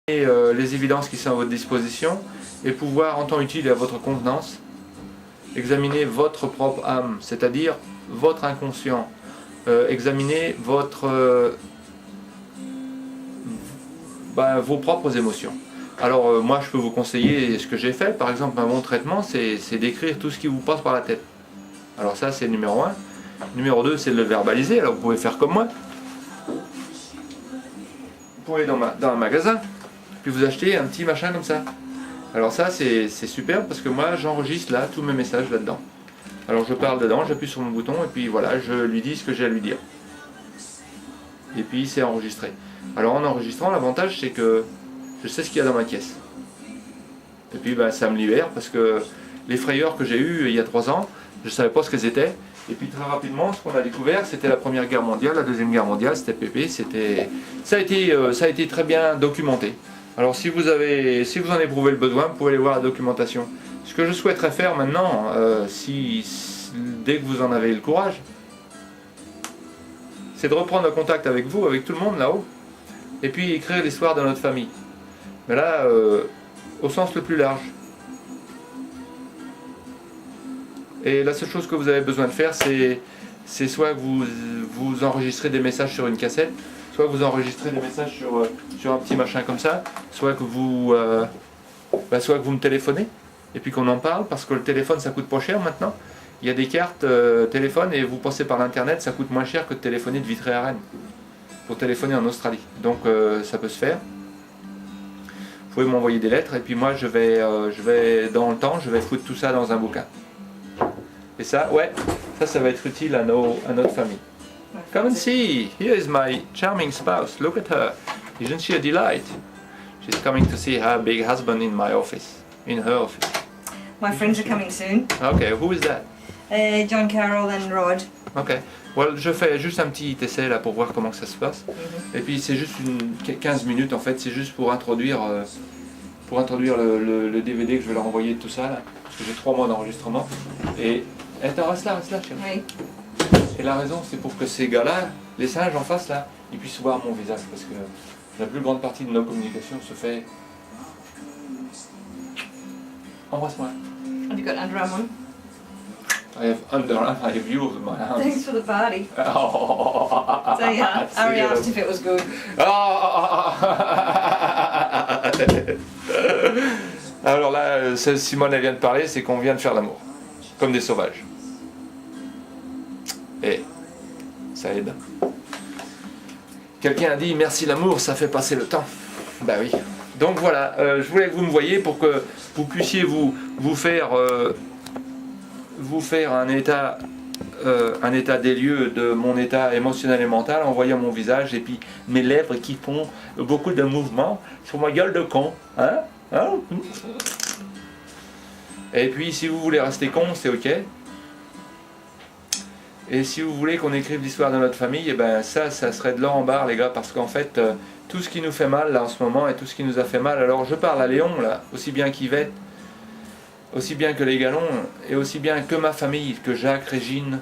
les évidences qui sont à votre disposition et pouvoir, en temps utile et à votre convenance, examiner votre propre âme, c'est-à-dire votre inconscient, examiner vos propres émotions. Alors moi je peux vous conseiller ce que j'ai fait, par exemple un bon traitement c'est d'écrire tout ce qui vous passe par la tête. Alors ça c'est le numéro 1. Numéro 2 c'est de le verbaliser, alors vous pouvez faire comme moi. Vous pouvez aller dans un magasin, puis vous achetez un petit machin comme ça. Alors ça c'est super parce que moi j'enregistre là tous mes messages là-dedans. Alors je parle dedans, j'appuie sur mon bouton et puis voilà, je lui dis ce que j'ai à lui dire. Et puis c'est enregistré. Alors en enregistrant, l'avantage c'est que je sais ce qu'il y a dans ma caisse. Et puis ça me libère parce que les frayeurs que j'ai eues il y a 3 ans, je ne savais pas ce qu'elles étaient. Et puis très rapidement, ce qu'on a découvert, c'était la Première Guerre mondiale, la Deuxième Guerre mondiale, c'était pépé, ça a été très bien documenté. Alors si vous en éprouvez le besoin, vous pouvez aller voir la documentation. Ce que je souhaiterais faire maintenant, dès que vous en avez le courage, c'est de reprendre contact avec vous, avec tout le monde là-haut, et puis écrire l'histoire de notre famille. Mais là, au sens le plus large. Et la seule chose que vous avez besoin de faire, c'est soit que vous enregistrez des messages sur une cassette, soit vous enregistrez des messages sur un petit machin comme ça, soit que vous me téléphonez, et puis qu'on en parle, parce que le téléphone ça coûte pas cher maintenant. Il y a des cartes téléphone et vous passez par l'internet, ça coûte moins cher que de téléphoner de Vitré à Rennes, pour téléphoner en Australie. Donc ça peut se faire. Vous pouvez m'envoyer des lettres, et puis moi je vais dans le temps, je vais foutre tout ça dans un bouquin. Et ça, ouais, ça va être utile à notre famille. Come and see, here is my charming spouse, look at her. Isn't she a delight? She's coming to see her big husband in my office, in her office. My friends are coming soon. Okay, who is that? John Carroll and Rod. Ok, well, je fais juste un petit essai là pour voir comment ça se passe. Et puis c'est juste 15 minutes en fait, c'est juste pour introduire le DVD que je vais leur envoyer de tout ça là. Parce que j'ai 3 mois d'enregistrement. Et attends, reste là, chérie. Oui. Et la raison, c'est pour que ces gars-là, les singes en face là, ils puissent voir mon visage. Parce que la plus grande partie de nos communications se fait. Embrasse-moi. Have you got underarm on? I have underarm, I have you in my hands. Thanks for the party. Oh. So yeah, Harry asked if it was good. Alors là, Simone elle vient de parler, c'est qu'on vient de faire l'amour. Comme des sauvages. Et ça aide. Quelqu'un a dit merci l'amour, ça fait passer le temps. Bah oui. Donc voilà, je voulais que vous me voyiez pour que vous puissiez vous faire un état des lieux de mon état émotionnel et mental en voyant mon visage et puis mes lèvres qui font beaucoup de mouvements sur ma gueule de con. Hein? Et puis si vous voulez rester con, c'est ok. Et si vous voulez qu'on écrive l'histoire de notre famille, et ben ça serait de l'or en barre les gars, parce qu'en fait tout ce qui nous fait mal là en ce moment et tout ce qui nous a fait mal, alors je parle à Léon là, aussi bien qu'Yvette, aussi bien que les Galons, et aussi bien que ma famille, que Jacques, Régine,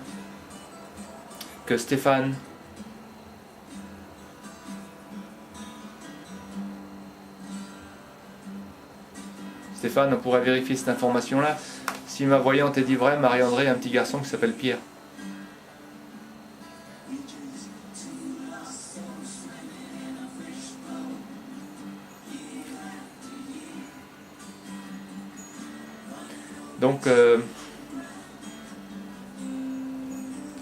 que Stéphane. Stéphane, on pourrait vérifier cette information-là. Si ma voyante est dit vrai, Marie-André a un petit garçon qui s'appelle Pierre. Donc,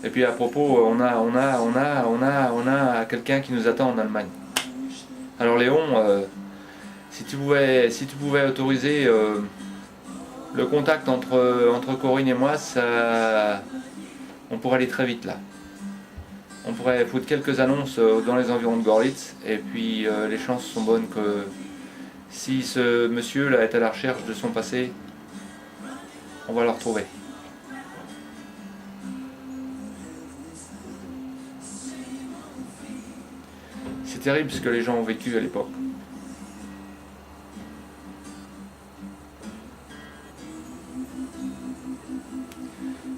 et puis à propos, on a quelqu'un qui nous attend en Allemagne. Alors Léon, si tu pouvais autoriser le contact entre Corinne et moi, on pourrait aller très vite là. On pourrait foutre quelques annonces dans les environs de Gorlitz, et puis les chances sont bonnes que si ce monsieur là est à la recherche de son passé, on va le retrouver. C'est terrible ce que les gens ont vécu à l'époque.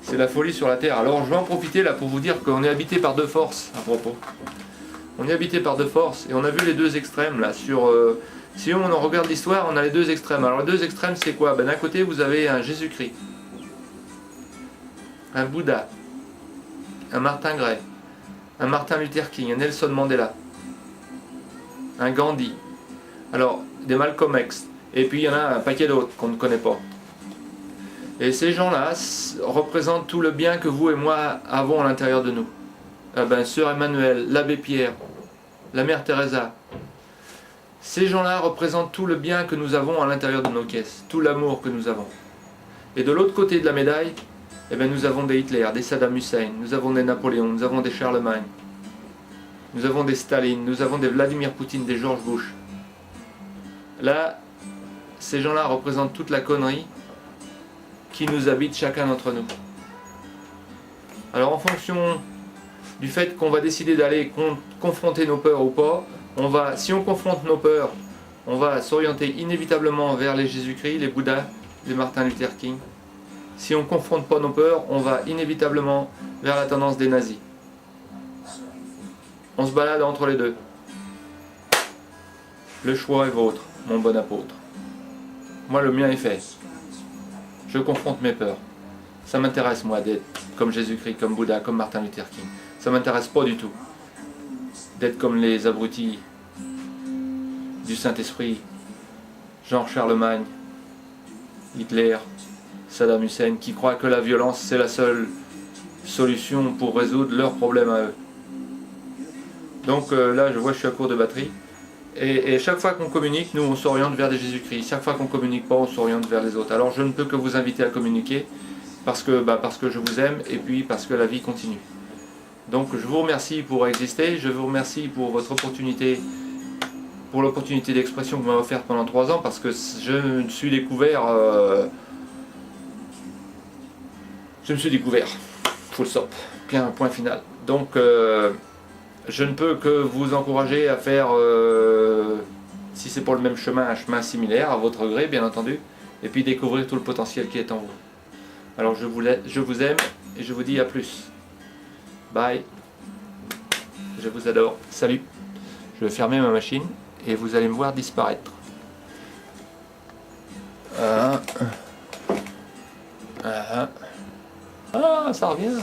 C'est la folie sur la Terre. Alors je vais en profiter là pour vous dire qu'on est habité par 2 forces à propos. On est habité par 2 forces et on a vu les 2 extrêmes là sur Si on en regarde l'histoire, on a les deux extrêmes. Alors les deux extrêmes, c'est quoi? Ben, d'un côté, vous avez un Jésus-Christ, un Bouddha, un Martin Gray, un Martin Luther King, un Nelson Mandela, un Gandhi, alors des Malcolm X, et puis il y en a un paquet d'autres qu'on ne connaît pas. Et ces gens-là représentent tout le bien que vous et moi avons à l'intérieur de nous. Sœur Emmanuel, l'abbé Pierre, la mère Teresa. Ces gens-là représentent tout le bien que nous avons à l'intérieur de nos caisses, tout l'amour que nous avons. Et de l'autre côté de la médaille, nous avons des Hitler, des Saddam Hussein, nous avons des Napoléon, nous avons des Charlemagne, nous avons des Staline, nous avons des Vladimir Poutine, des George Bush. Là, ces gens-là représentent toute la connerie qui nous habite chacun d'entre nous. Alors en fonction du fait qu'on va décider d'aller confronter nos peurs ou pas, si on confronte nos peurs, on va s'orienter inévitablement vers les Jésus-Christ, les Bouddhas, les Martin Luther King. Si on ne confronte pas nos peurs, on va inévitablement vers la tendance des nazis. On se balade entre les deux. Le choix est vôtre, mon bon apôtre. Moi, le mien est fait. Je confronte mes peurs. Ça m'intéresse, moi, d'être comme Jésus-Christ, comme Bouddha, comme Martin Luther King. Ça m'intéresse pas du tout d'être comme les abrutis du Saint-Esprit, Jean Charlemagne, Hitler, Saddam Hussein, qui croient que la violence c'est la seule solution pour résoudre leurs problèmes à eux. Donc là, je vois que je suis à court de batterie. Et chaque fois qu'on communique, nous on s'oriente vers des Jésus-Christ. Chaque fois qu'on communique pas, on s'oriente vers les autres. Alors je ne peux que vous inviter à communiquer parce que je vous aime et puis parce que la vie continue. Donc je vous remercie pour exister, je vous remercie pour votre opportunité, pour l'opportunité d'expression que vous m'avez offerte pendant 3 ans, parce que je me suis découvert, full stop, point final. Donc je ne peux que vous encourager à faire, si c'est pour le même chemin, un chemin similaire, à votre gré bien entendu, et puis découvrir tout le potentiel qui est en vous. Alors je vous aime et je vous dis à plus. Bye. Je vous adore. Salut. Je vais fermer ma machine et vous allez me voir disparaître. Ah, ça revient.